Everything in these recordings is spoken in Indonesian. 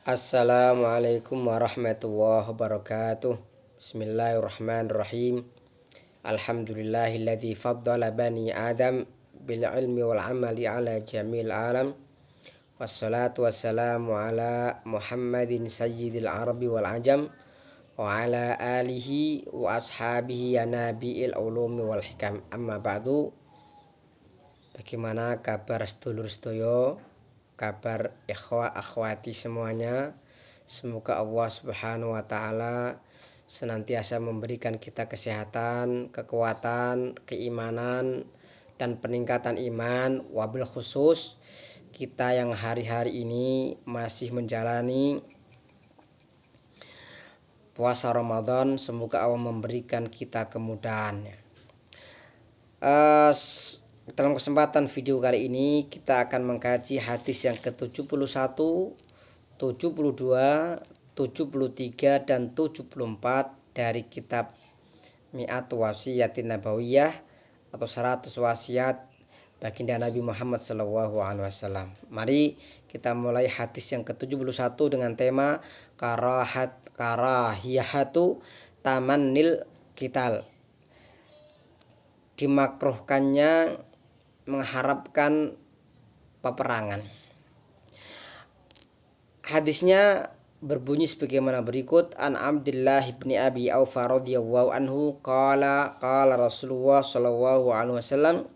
Assalamualaikum warahmatullahi wabarakatuh. Bismillahirrahmanirrahim. Alhamdulillahilladzi faddala bani Adam bil ilmi wal amali ala jamil alam. Wassalatu wassalamu ala Muhammadin sayyidil arabi wal ajam wa ala alihi wa ashabihi ya nabiil ulumi wal hikam. Amma ba'du. Bagaimana kabar sedulur sedoyo? Kabar ikhwah akhwati semuanya. Semoga Allah Subhanahu wa taala senantiasa memberikan kita kesehatan, kekuatan, keimanan dan peningkatan iman, wabil khusus kita yang hari-hari ini masih menjalani puasa Ramadan. Semoga Allah memberikan kita kemudahan. Dalam kesempatan video kali ini kita akan mengkaji hadis yang ke-71, 72, 73 dan 74 dari kitab Mi'atu Wasiyatin Nabawiyah atau 100 wasiat baginda Nabi Muhammad SAW. Mari kita mulai hadis yang ke-71 dengan tema karahiyahatu tamannil qital. Dimakruhkannya mengharapkan peperangan. Hadisnya berbunyi sebagaimana berikut. An Abdullah bin Abi Aufa radhiyallahu anhu qala Rasulullah sallallahu alaihi wasallam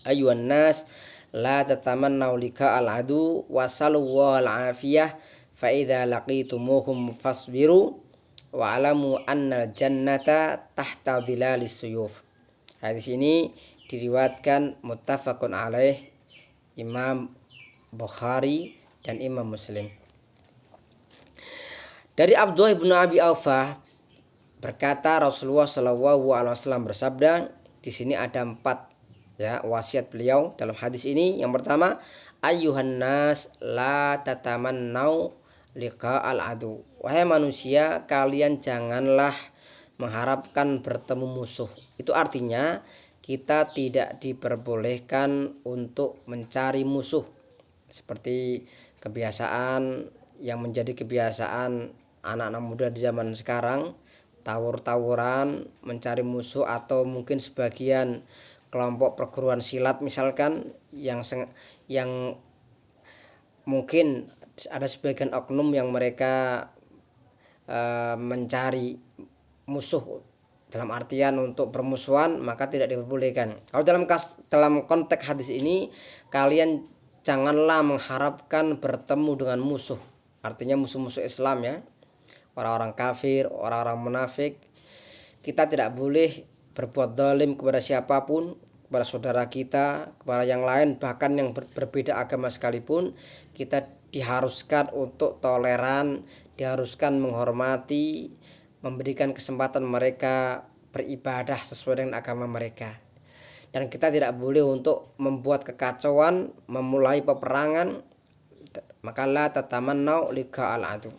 ayyuhan nas la tatamannaw lika al adu wa sallallahu al afiyah fa idza laqitumuhum fasbiru wa alamu annal jannata tahta dhilalis suyuf. Hadis ini diriwayatkan muttafaqun alaih Imam Bukhari dan Imam Muslim. Dari Abdullah bin Abi Aufa berkata Rasulullah Shallallahu Alaihi Wasallam bersabda, di sini ada 4 wasiat beliau dalam hadis ini. Yang pertama, ayyuhan nas la tatamannau liqa al adu. Wahai manusia, kalian janganlah mengharapkan bertemu musuh. Itu artinya kita tidak diperbolehkan untuk mencari musuh seperti kebiasaan yang menjadi kebiasaan anak-anak muda di zaman sekarang, tawur-tawuran mencari musuh, atau mungkin sebagian kelompok perguruan silat misalkan yang mungkin ada sebagian oknum yang mereka mencari musuh dalam artian untuk bermusuhan, maka tidak diperbolehkan. Kalau dalam konteks hadis ini, kalian janganlah mengharapkan bertemu dengan musuh, artinya musuh-musuh Islam orang-orang kafir, orang-orang munafik. Kita tidak boleh berbuat zalim kepada siapapun, kepada saudara kita, kepada yang lain, bahkan yang berbeda agama sekalipun. Kita diharuskan untuk toleran, diharuskan menghormati, memberikan kesempatan mereka beribadah sesuai dengan agama mereka. Dan kita tidak boleh untuk membuat kekacauan, memulai peperangan. Maka la tatamannau liqa al adu.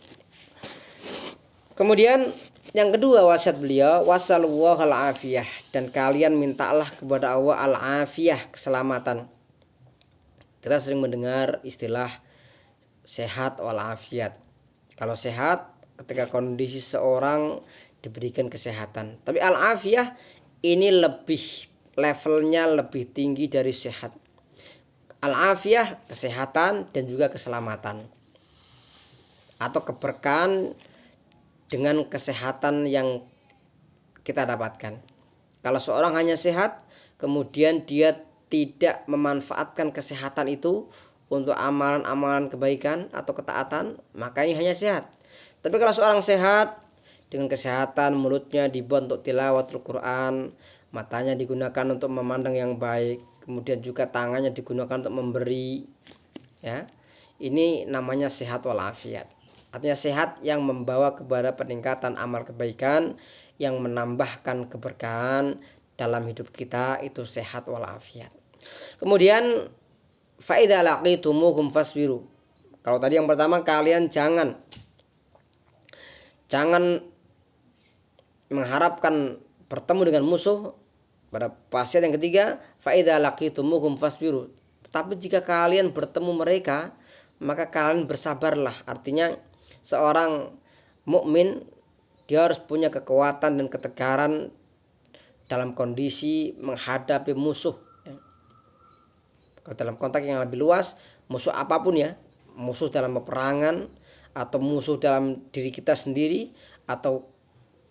Kemudian yang kedua wasiat beliau, wasallallahu al afiyah, dan kalian mintalah kepada Allah al afiyah, keselamatan. Kita sering mendengar istilah sehat wal afiat. Kalau sehat ketika kondisi seorang diberikan kesehatan, tapi al-afiyah ini levelnya lebih tinggi dari sehat. Al-afiyah kesehatan dan juga keselamatan atau keberkahan dengan kesehatan yang kita dapatkan. Kalau seorang hanya sehat kemudian dia tidak memanfaatkan kesehatan itu untuk amalan-amalan kebaikan atau ketaatan, maka ini hanya sehat. Tapi kalau seorang sehat dengan kesehatan, mulutnya dibuat untuk tilawatul Quran, matanya digunakan untuk memandang yang baik, kemudian juga tangannya digunakan untuk memberi, ini namanya sehat walafiat. Artinya sehat yang membawa kepada peningkatan amal kebaikan, yang menambahkan keberkahan dalam hidup kita, itu sehat walafiat. Kemudian fa idza laqitumuhum fasbiru. Kalau tadi yang pertama, kalian jangan mengharapkan bertemu dengan musuh. Pada wasiat yang ketiga, fa idza laqitumuhum fasbiru. Tetapi jika kalian bertemu mereka, maka kalian bersabarlah. Artinya seorang mukmin dia harus punya kekuatan dan ketegaran dalam kondisi menghadapi musuh. Kalau dalam konteks yang lebih luas, musuh apapun ya, musuh dalam peperangan atau musuh dalam diri kita sendiri, atau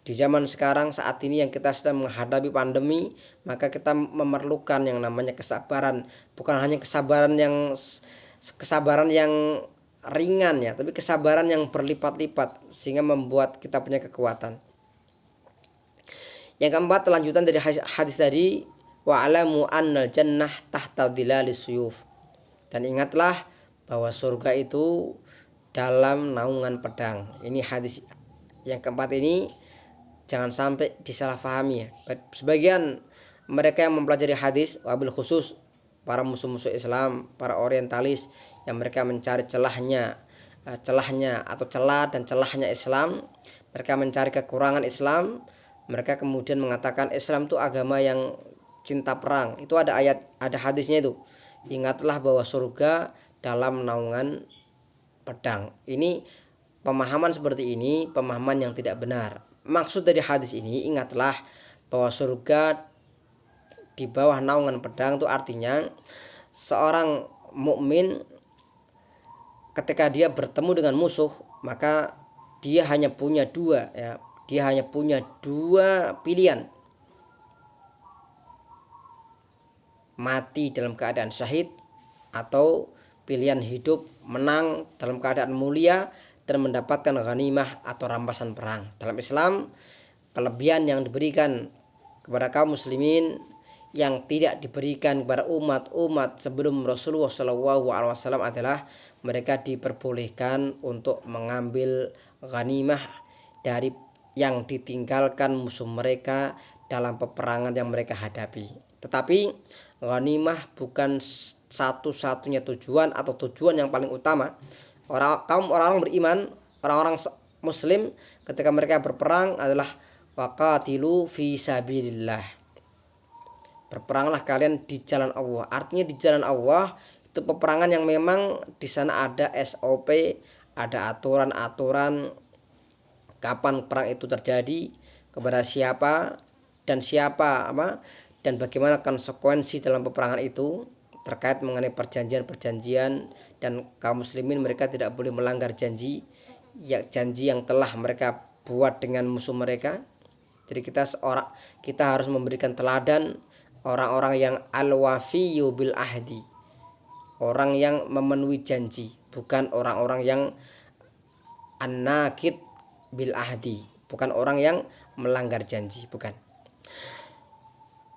di zaman sekarang saat ini yang kita sedang menghadapi pandemi, maka kita memerlukan yang namanya kesabaran. Bukan hanya kesabaran yang ringan ya, tapi kesabaran yang berlipat-lipat sehingga membuat kita punya kekuatan. Yang keempat, lanjutan dari hadis tadi, wa'alamu annal jannah tahta dhilalis suyuf. Dan ingatlah bahwa surga itu dalam naungan pedang. Ini hadis yang keempat ini jangan sampai disalahpahami ya. Sebagian mereka yang mempelajari hadis, wabil khusus para musuh-musuh Islam, para orientalis, yang mereka mencari celahnya atau celah dan celahnya Islam, mereka mencari kekurangan Islam, mereka kemudian mengatakan Islam itu agama yang cinta perang. Itu ada ayat, ada hadisnya itu. Ingatlah bahwa surga dalam naungan pedang. Ini pemahaman seperti ini, pemahaman yang tidak benar. Maksud dari hadis ini, ingatlah bahwa surga di bawah naungan pedang itu artinya seorang mukmin ketika dia bertemu dengan musuh, maka dia hanya punya dua ya, dia hanya punya dua pilihan: mati dalam keadaan syahid, atau pilihan hidup menang dalam keadaan mulia dan mendapatkan ghanimah atau rampasan perang. Dalam Islam, kelebihan yang diberikan kepada kaum muslimin yang tidak diberikan kepada umat-umat sebelum Rasulullah SAW adalah mereka diperbolehkan untuk mengambil ghanimah dari yang ditinggalkan musuh mereka dalam peperangan yang mereka hadapi. Tetapi ghanimah bukan satu-satunya tujuan atau tujuan yang paling utama. Orang-orang beriman, orang-orang muslim ketika mereka berperang adalah waqatilu fi sabilillah. Berperanglah kalian di jalan Allah. Artinya di jalan Allah itu peperangan yang memang di sana ada SOP, ada aturan-aturan kapan perang itu terjadi, kepada siapa dan bagaimana konsekuensi dalam peperangan itu, terkait mengenai perjanjian-perjanjian, dan kaum muslimin mereka tidak boleh melanggar janji yang telah mereka buat dengan musuh mereka. Jadi kita harus memberikan teladan orang-orang yang al-wafiyyu bil ahdi, orang yang memenuhi janji, bukan orang-orang yang an-nakid bil ahdi, bukan orang yang melanggar janji, bukan.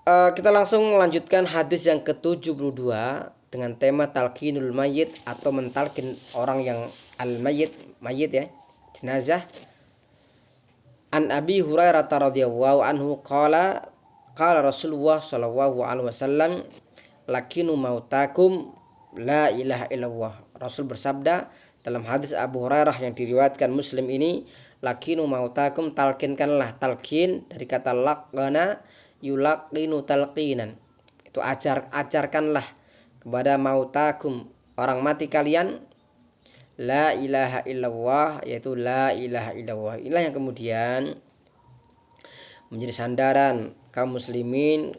Kita langsung melanjutkan hadis yang ke-72 dengan tema talqinul mayyit, atau mentalkin orang yang al-mayyit, mayyit ya, jenazah. An Abi Hurairah radhiyallahu anhu qala Rasulullah sallallahu alaihi wasallam lakinu mautakum la ilaha illallah. Rasul bersabda dalam hadis Abu Hurairah yang diriwayatkan Muslim ini, lakinu mautakum, talkinkanlah. Talkin dari kata laqana yulaqinu talqinan, itu ajarkanlah kepada mautakum, orang mati kalian, la ilaha illallah, yaitu la ilaha illallah. Inilah yang kemudian menjadi sandaran kaum muslimin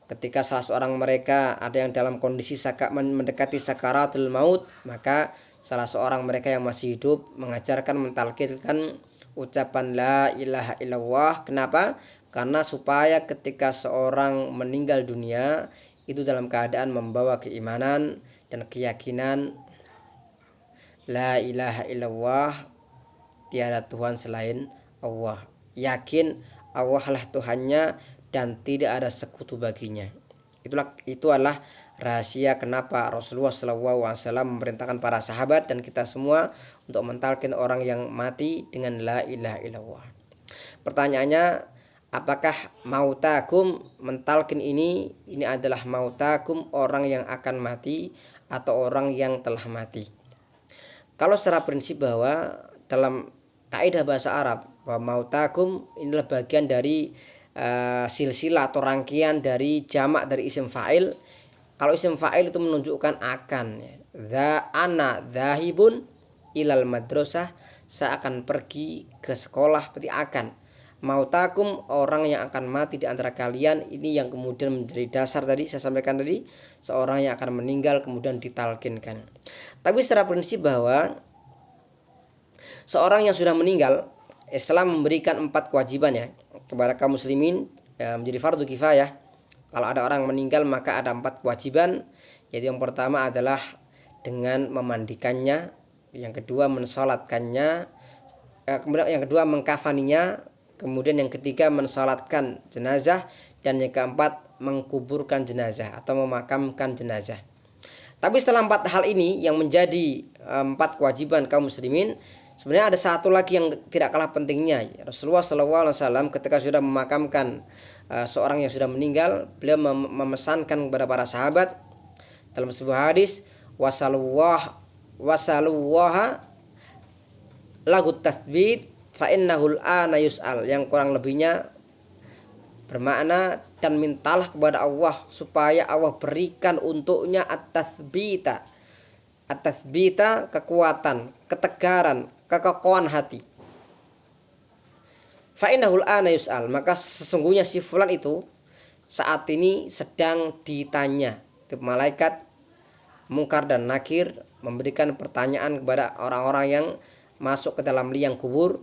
ketika salah seorang mereka ada yang dalam kondisi mendekati sakaratul maut, maka salah seorang mereka yang masih hidup mengajarkan, mentalkinkan ucapan la ilaha illallah. Kenapa? Karena supaya ketika seorang meninggal dunia itu dalam keadaan membawa keimanan dan keyakinan la ilaha illallah, tiada Tuhan selain Allah, yakin Allah lah Tuhannya dan tidak ada sekutu baginya. Itu adalah rahasia kenapa Rasulullah SAW memerintahkan para sahabat dan kita semua untuk mentalkin orang yang mati dengan la ilaha illallah. Pertanyaannya, apakah mautakum, mentalkin ini adalah mautakum orang yang akan mati atau orang yang telah mati? Kalau secara prinsip bahwa dalam kaidah bahasa Arab bahwa mautakum inilah bagian dari silsilah atau rangkaian dari jamak dari isim fa'il. Kalau isim fa'il itu menunjukkan akan ya. ana dzahibun ilal madrasah, saya akan pergi ke sekolah, berarti akan. Mautakum, orang yang akan mati di antara kalian. Ini yang kemudian menjadi dasar tadi saya sampaikan tadi, seorang yang akan meninggal kemudian ditalkinkan. Tapi secara prinsip bahwa seorang yang sudah meninggal, Islam memberikan 4 kewajiban ya kepada kaum muslimin, ya, menjadi fardu kifayah. Kalau ada orang meninggal maka ada 4 kewajiban, yaitu yang pertama adalah dengan memandikannya, yang kedua mensolatkannya, kemudian yang kedua mengkafaninya, kemudian yang ketiga mensolatkan jenazah, dan yang keempat mengkuburkan jenazah atau memakamkan jenazah. Tapi setelah 4 hal ini yang menjadi 4 kewajiban kaum muslimin, sebenarnya ada satu lagi yang tidak kalah pentingnya. Rasulullah SAW ketika sudah memakamkan seorang yang sudah meninggal, beliau memesankan kepada para sahabat dalam sebuah hadis, wasallallahu lagu tasbit fa innahul ana yus'al, yang kurang lebihnya bermakna dan mintalah kepada Allah supaya Allah berikan untuknya at-tathbita, kekuatan, ketegaran, kekokohan hati. Fa innahul ana yus'al, maka sesungguhnya si fulan itu saat ini sedang ditanya. Itu malaikat Mungkar dan Nakir memberikan pertanyaan kepada orang-orang yang masuk ke dalam liang kubur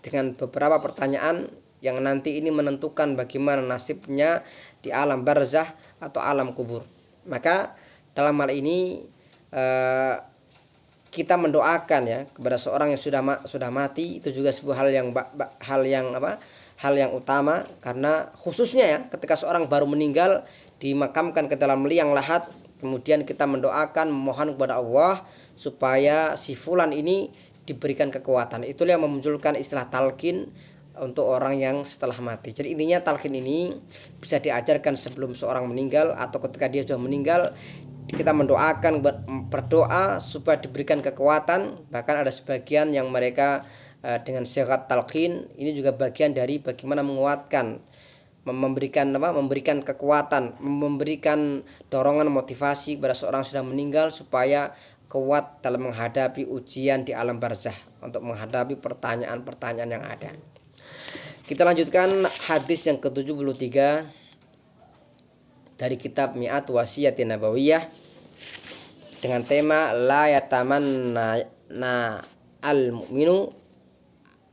dengan beberapa pertanyaan yang nanti ini menentukan bagaimana nasibnya di alam barzah atau alam kubur. Maka dalam hal ini kita mendoakan ya kepada seorang yang sudah mati, itu juga sebuah hal yang utama, karena khususnya ya ketika seorang baru meninggal dimakamkan ke dalam liang lahat, kemudian kita mendoakan, memohon kepada Allah supaya si fulan ini diberikan kekuatan. Itulah yang memunculkan istilah talqin untuk orang yang setelah mati. Jadi intinya talqin ini bisa diajarkan sebelum seorang meninggal atau ketika dia sudah meninggal. Kita mendoakan, berdoa supaya diberikan kekuatan. Bahkan ada sebagian yang mereka dengan syigat talqin, ini juga bagian dari bagaimana menguatkan, memberikan kekuatan, memberikan dorongan, motivasi kepada seorang sudah meninggal supaya kuat dalam menghadapi ujian di alam barzah, untuk menghadapi pertanyaan-pertanyaan yang ada. Kita lanjutkan hadis yang ke-73 dari kitab Mi'at Wasiyatin Nabawiyah dengan tema la yatamanna al-mu'minu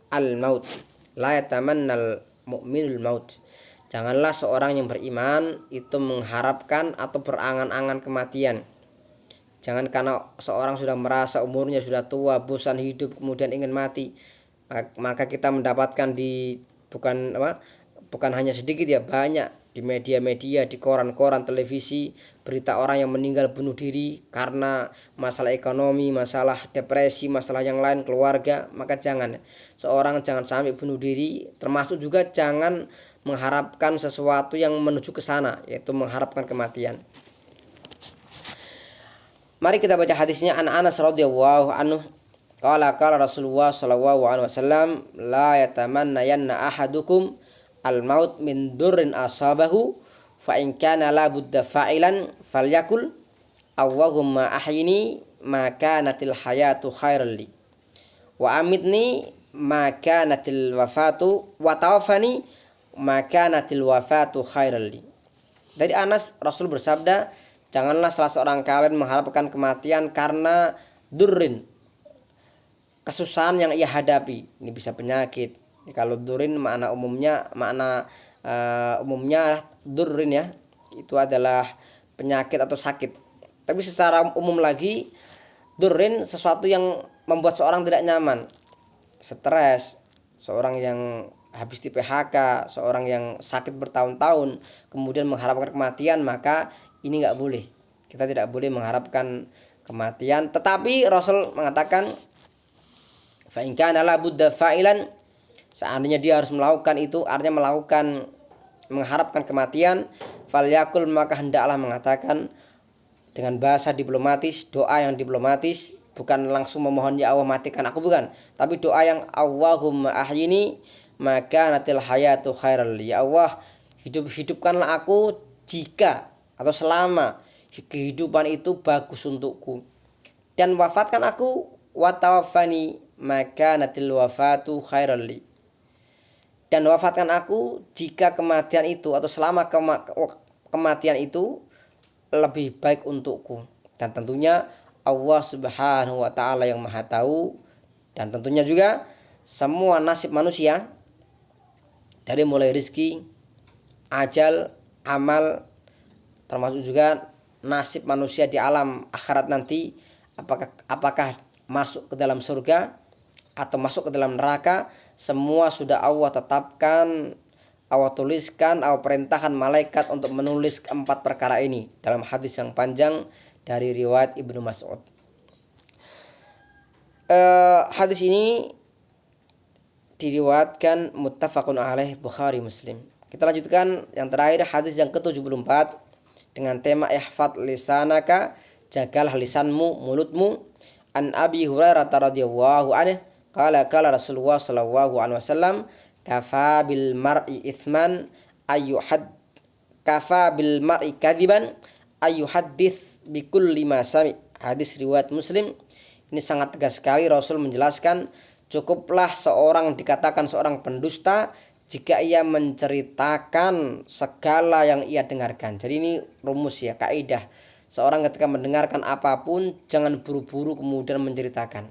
al-maut. La yatamanna al-mu'minul maut. Janganlah seorang yang beriman itu mengharapkan atau berangan-angan kematian. Jangan karena seorang sudah merasa umurnya sudah tua, bosan hidup, kemudian ingin mati. Maka kita mendapatkan bukan hanya sedikit ya, banyak di media-media, di koran-koran, televisi, berita orang yang meninggal bunuh diri karena masalah ekonomi, masalah depresi, masalah yang lain, keluarga. Maka seorang jangan sampai bunuh diri, termasuk juga jangan mengharapkan sesuatu yang menuju ke sana, yaitu mengharapkan kematian. Mari kita baca hadisnya. An Anas radhiyallahu anhu qala Rasulullah sallallahu alaihi wasallam la yatamannayanna ahadukum al-maut min durrin asabahu fa in kana la budda fa'ilan falyakul Allahumma ahyini ma kanatil hayatu khairan li wa amitni ma kanatil wafatu wa tawaffani ma kanatil wafatu khairan li. Dari Anas, Rasul bersabda, janganlah salah seorang kalian mengharapkan kematian karena durrin, kesusahan yang ia hadapi. Ini bisa penyakit. Kalau durrin makna umumnya durrin ya, itu adalah penyakit atau sakit. Tapi secara umum lagi, durrin sesuatu yang membuat seorang tidak nyaman, stres, seorang yang habis di PHK, seorang yang sakit bertahun-tahun kemudian mengharapkan kematian, maka ini nggak boleh. Kita tidak boleh mengharapkan kematian. Tetapi Rasul mengatakan fa in kana la budda fa'ilan, seandainya dia harus melakukan itu, artinya mengharapkan kematian, falyakul, maka hendaklah mengatakan dengan bahasa diplomatis, doa yang diplomatis, bukan langsung memohon ya Allah matikan aku, bukan, tapi doa yang Allahumma ahyini maka natil hayatu khairal li. Ya Allah, hidupkanlah aku jika atau selama kehidupan itu bagus untukku. dan wafatkan aku, wa tawaffani maka natil wafatu khairal li, dan wafatkan aku jika kematian itu atau selama kematian itu lebih baik untukku. Dan tentunya Allah Subhanahu wa taala yang Maha tahu, dan tentunya juga semua nasib manusia dari mulai rizki, ajal, amal, termasuk juga nasib manusia di alam akhirat nanti, apakah masuk ke dalam surga atau masuk ke dalam neraka, semua sudah Allah tetapkan, Allah tuliskan, Allah perintahkan malaikat untuk menulis keempat perkara ini dalam hadis yang panjang dari riwayat Ibnu Mas'ud. Hadis ini diriwayatkan muttafaqun alaih Bukhari Muslim. Kita lanjutkan yang terakhir, hadis yang ke-74 dengan tema ihfad lisanaka, jagalah lisanmu, mulutmu. An Abi Hurairah radhiyallahu anhu qala Rasulullah sallallahu alaihi wasallam kafa bil mar'i ithman kafa bil mar'i kadiban ayyuhaddits bikulli ma sami. Hadis riwayat Muslim. Ini sangat tegas sekali Rasul menjelaskan, cukuplah seorang dikatakan seorang pendusta jika ia menceritakan segala yang ia dengarkan. Jadi ini rumus ya, kaidah. Seorang ketika mendengarkan apapun jangan buru-buru kemudian menceritakan.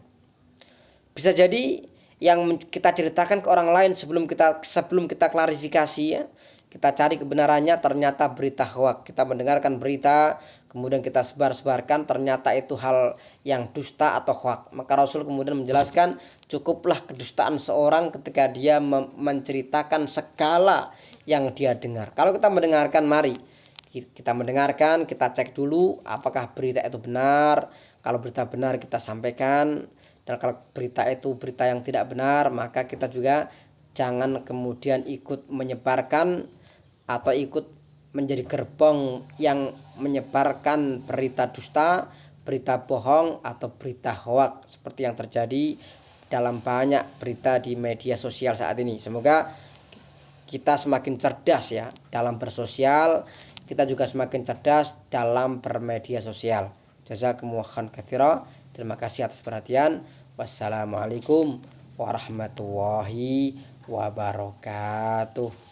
Bisa jadi yang kita ceritakan ke orang lain sebelum kita klarifikasi ya, kita cari kebenarannya, ternyata berita hoak. Kita mendengarkan berita kemudian kita sebarkan, ternyata itu hal yang dusta atau hoak. Maka Rasul kemudian menjelaskan, cukuplah kedustaan seorang ketika dia menceritakan segala yang dia dengar. Kalau kita mendengarkan, mari kita mendengarkan, kita cek dulu apakah berita itu benar. Kalau berita benar kita sampaikan, dan kalau berita itu berita yang tidak benar, maka kita juga jangan kemudian ikut menyebarkan atau ikut menjadi gerbong yang menyebarkan berita dusta, berita bohong, atau berita hoak seperti yang terjadi dalam banyak berita di media sosial saat ini. Semoga kita semakin cerdas ya dalam bersosial, kita juga semakin cerdas dalam bermedia sosial. Jazakumullahu khairan katsira. Terima kasih atas perhatian. Wassalamualaikum warahmatullahi wabarakatuh.